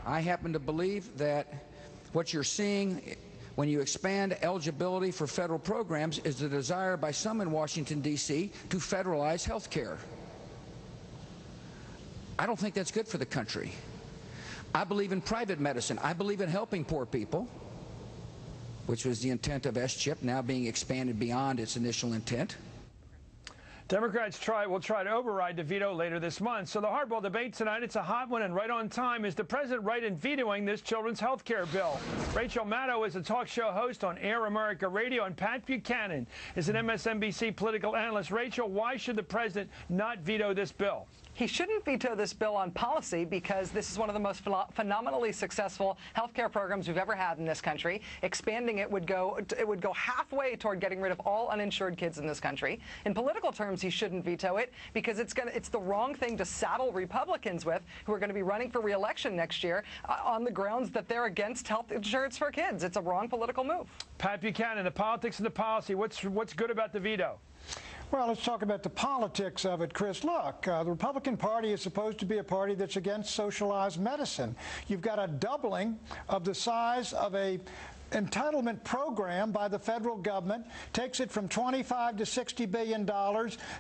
I happen to believe that what you're seeing when you expand eligibility for federal programs is the desire by some in Washington, D.C. to federalize health care. I don't think that's good for the country. I believe in private medicine. I believe in helping poor people, which was the intent of SCHIP, now being expanded beyond its initial intent. Democrats will try to override the veto later this month. So the hardball debate tonight, it's a hot one and right on time. Is the president right in vetoing this children's health care bill? Rachel Maddow is a talk show host on Air America Radio, and Pat Buchanan is an MSNBC political analyst. Rachel, why should the president not veto this bill? He shouldn't veto this bill on policy because this is one of the most phenomenally successful healthcare programs we've ever had in this country. Expanding it would go halfway toward getting rid of all uninsured kids in this country. In political terms, he shouldn't veto it because it's the wrong thing to saddle Republicans with, who are going to be running for re-election next year, on the grounds that they're against health insurance for kids. It's a wrong political move. Pat Buchanan, the politics and the policy. What's good about the veto? Well, let's talk about the politics of it, Chris. Look, the Republican Party is supposed to be a party that's against socialized medicine. You've got a doubling of the size of a entitlement program by the federal government, takes it from $25 to $60 billion,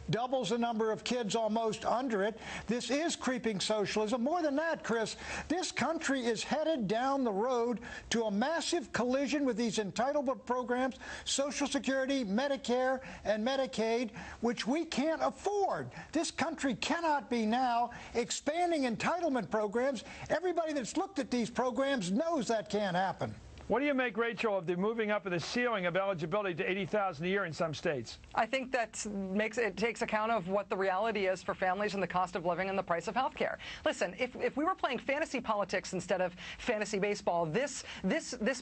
doubles the number of kids almost under it. This is creeping socialism. More than that, Chris, this country is headed down the road to a massive collision with these entitlement programs, Social Security, Medicare, and Medicaid, which we can't afford. This country cannot be now expanding entitlement programs. Everybody that's looked at these programs knows that can't happen. What do you make, Rachel, of the moving up of the ceiling of eligibility to $80,000 a year in some states? I think that takes account of what the reality is for families and the cost of living and the price of health care. Listen, if we were playing fantasy politics instead of fantasy baseball, this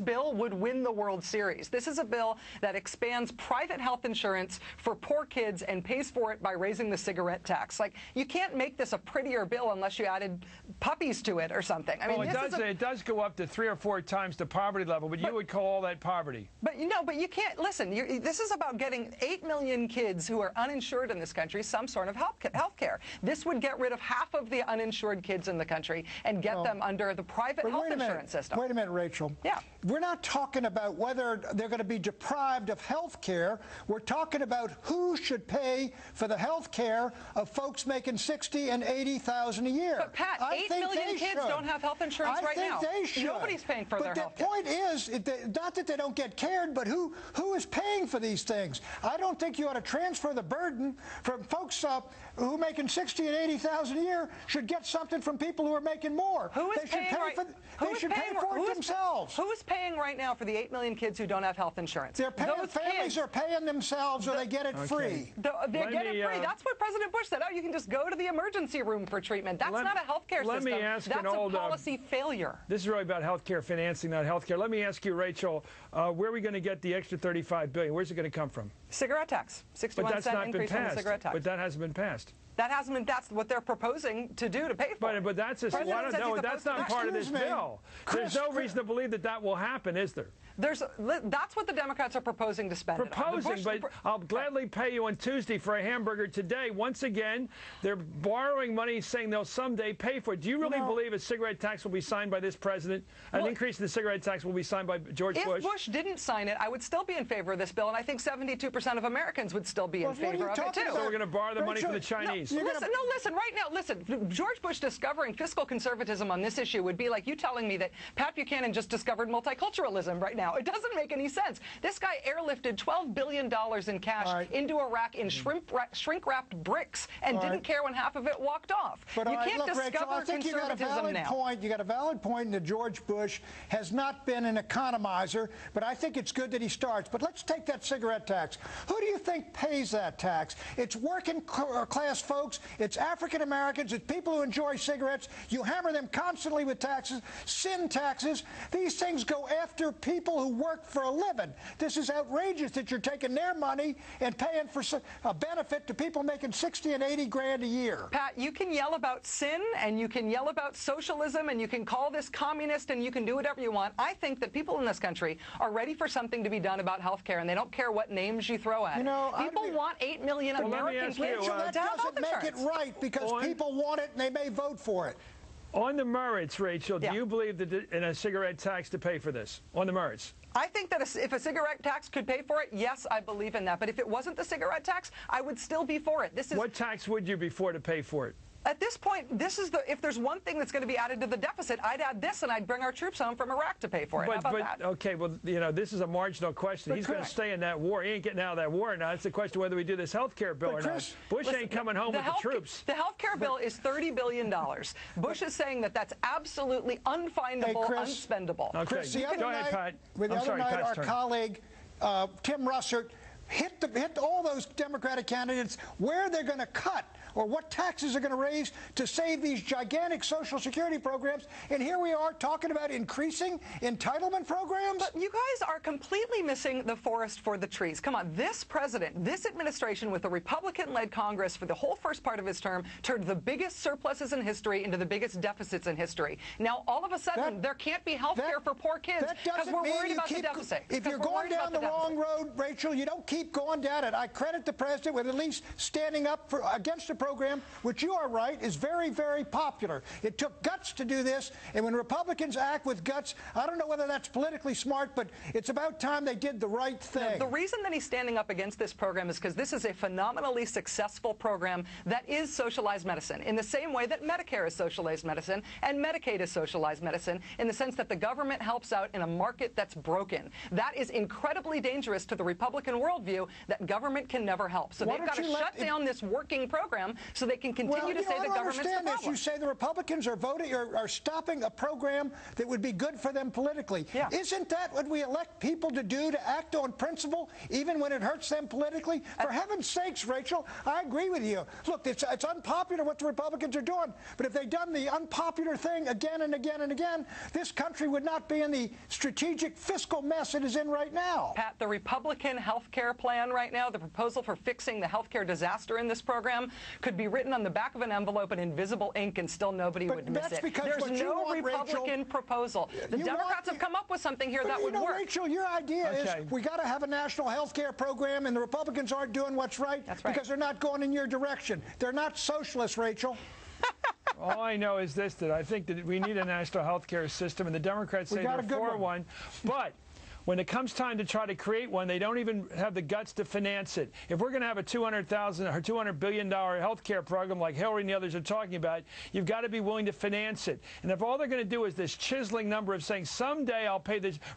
bill would win the World Series. This is a bill that expands private health insurance for poor kids and pays for it by raising the cigarette tax. Like, you can't make this a prettier bill unless you added puppies to it or something. I mean, it does go up to 3 or 4 times the poverty level. But you would call all that poverty. But you can't listen. This is about getting 8 million kids who are uninsured in this country some sort of health care. This would get rid of half of the uninsured kids in the country and get them under the private health insurance system. Wait a minute, Rachel. Yeah. We're not talking about whether they're going to be deprived of health care. We're talking about who should pay for the health care of folks making $60,000 and $80,000 a year. But Pat, 8 million kids don't have health insurance right now. I think they should. Nobody's paying for their health care. But the point is, not that they don't get cared, but who is paying for these things? I don't think you ought to transfer the burden from folks who are making $60,000 and $80,000 a year should get something from people who are making more. Who is paying for it themselves. Who is paying right now for the 8 million kids who don't have health insurance? They're paying, families are paying themselves, or they get it free. They get it free. That's what President Bush said. Oh, you can just go to the emergency room for treatment. That's not a health care system. That's a policy failure. This is really about health care financing, not health care. Let me ask you, Rachel, where are we going to get the extra $35 billion? Where's it going to come from? Cigarette tax. 61-cent increase on the cigarette tax. But that hasn't been passed. That hasn't been. That's what they're proposing to do to pay for it. But that's that's not part of this bill. There's no reason to believe that will happen, is there? That's what the Democrats are proposing to spend. But I'll gladly pay you on Tuesday for a hamburger today. Once again, they're borrowing money, saying they'll someday pay for it. Do you really believe a cigarette tax will be signed by this president? An increase in the cigarette tax will be signed by George Bush? If Bush didn't sign it, I would still be in favor of this bill, and I think 72% of Americans would still be in favor of it, too. So we're going to borrow the money from the Chinese. Listen. George Bush discovering fiscal conservatism on this issue would be like you telling me that Pat Buchanan just discovered multiculturalism right now. It doesn't make any sense. This guy airlifted $12 billion in cash into Iraq in shrink-wrapped bricks and didn't care when half of it walked off. But you can't discover Rachel, I think conservatism now. You got a valid point that George Bush has not been an economizer, but I think it's good that he starts. But let's take that cigarette tax. Who do you think pays that tax? It's working class folks. It's African Americans. It's people who enjoy cigarettes. You hammer them constantly with taxes, sin taxes. These things go after people who work for a living. This is outrageous that you're taking their money and paying for a benefit to people making 60 and 80 grand a year. Pat, you can yell about sin and you can yell about socialism and you can call this communist and you can do whatever you want. I think that people in this country are ready for something to be done about health care, and they don't care what names you throw at it. People want 8 million American kids that doesn't make it right because people want it and they may vote for it. On the merits, Rachel, Yeah. do you believe that in a cigarette tax to pay for this? On the merits? I think that if a cigarette tax could pay for it, yes, I believe in that. But if it wasn't the cigarette tax, I would still be for it. This is What tax would you be for to pay for it? At this point, if there's one thing that's going to be added to the deficit, I'd add this, and I'd bring our troops home from Iraq to pay for it. How about that? Okay, well, you know, this is a marginal question. He's going to stay in that war. He ain't getting out of that war now. It's the question whether we do this health care bill or not. Bush ain't coming home with the troops. The health care bill is $30 billion. Bush is saying that that's absolutely unfindable, unspendable. Okay, Chris, go ahead, Pat. The other night, our colleague, Tim Russert, hit all those Democratic candidates where they're going to cut or what taxes they're going to raise to save these gigantic Social Security programs. And here we are talking about increasing entitlement programs. But you guys are completely missing the forest for the trees. Come on, this president, this administration with the Republican-led Congress for the whole first part of his term turned the biggest surpluses in history into the biggest deficits in history. Now, all of a sudden, there can't be health care for poor kids because we're worried about the deficit. If you're going down the wrong road, Rachel, you don't keep going down it. I credit the president with at least standing up against the program, which you are right, is very, very popular. It took guts to do this, and when Republicans act with guts, I don't know whether that's politically smart, but it's about time they did the right thing. No, the reason that he's standing up against this program is because this is a phenomenally successful program that is socialized medicine, in the same way that Medicare is socialized medicine and Medicaid is socialized medicine, in the sense that the government helps out in a market that's broken. That is incredibly dangerous to the Republican worldview that government can never help. So they've got to shut down this working program so they can continue to say the government's the problem. You say the Republicans are voting are stopping a program that would be good for them politically. Yeah. Isn't that what we elect people to do, to act on principle, even when it hurts them politically? For heaven's sakes, Rachel, I agree with you. Look, it's unpopular what the Republicans are doing, but if they'd done the unpopular thing again and again and again, this country would not be in the strategic fiscal mess it is in right now. Pat, the Republican health care plan right now, the proposal for fixing the health care disaster in this program, could be written on the back of an envelope in invisible ink and still nobody would miss it. There's no Republican proposal. The Democrats have come up with something here that would work. Rachel, your idea is we got to have a national health care program, and the Republicans aren't doing what's right, because they're not going in your direction. They're not socialists, Rachel. All I know is this, that I think that we need a national health care system, and the Democrats say they're for one. But when it comes time to try to create one, they don't even have the guts to finance it. If we're going to have a $200,000 or $200 billion health care program like Hillary and the others are talking about, you've got to be willing to finance it. And if all they're going to do is this chiseling number of saying, someday I'll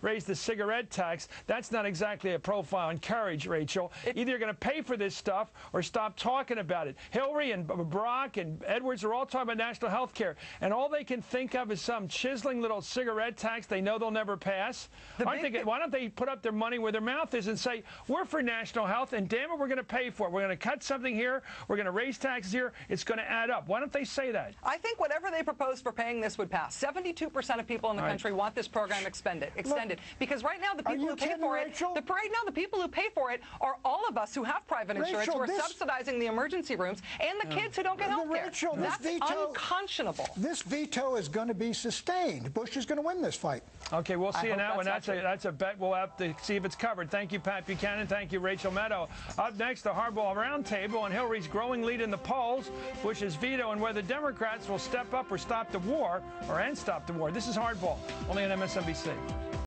raise the cigarette tax, that's not exactly a profile in courage, Rachel. Either you're going to pay for this stuff or stop talking about it. Hillary and Barack and Edwards are all talking about national health care, and all they can think of is some chiseling little cigarette tax they know they'll never pass. Why don't they put up their money where their mouth is and say, we're for national health, and damn it, we're going to pay for it. We're going to cut something here. We're going to raise taxes here. It's going to add up. Why don't they say that? I think whatever they propose for paying this would pass. 72% of people in the country want this program extended. Because right now, the people who pay for it, the people who pay for it are all of us who have private insurance, who are subsidizing the emergency rooms, and the kids who don't get health care. That's unconscionable. This veto is going to be sustained. Bush is going to win this fight. Okay, we'll see on that one. That's a bet. We'll have to see if it's covered. Thank you, Pat Buchanan. Thank you, Rachel Maddow. Up next, the Hardball Roundtable on Hillary's growing lead in the polls, Bush's veto, and whether Democrats will step up or stop the war, or stop the war. This is Hardball, only on MSNBC.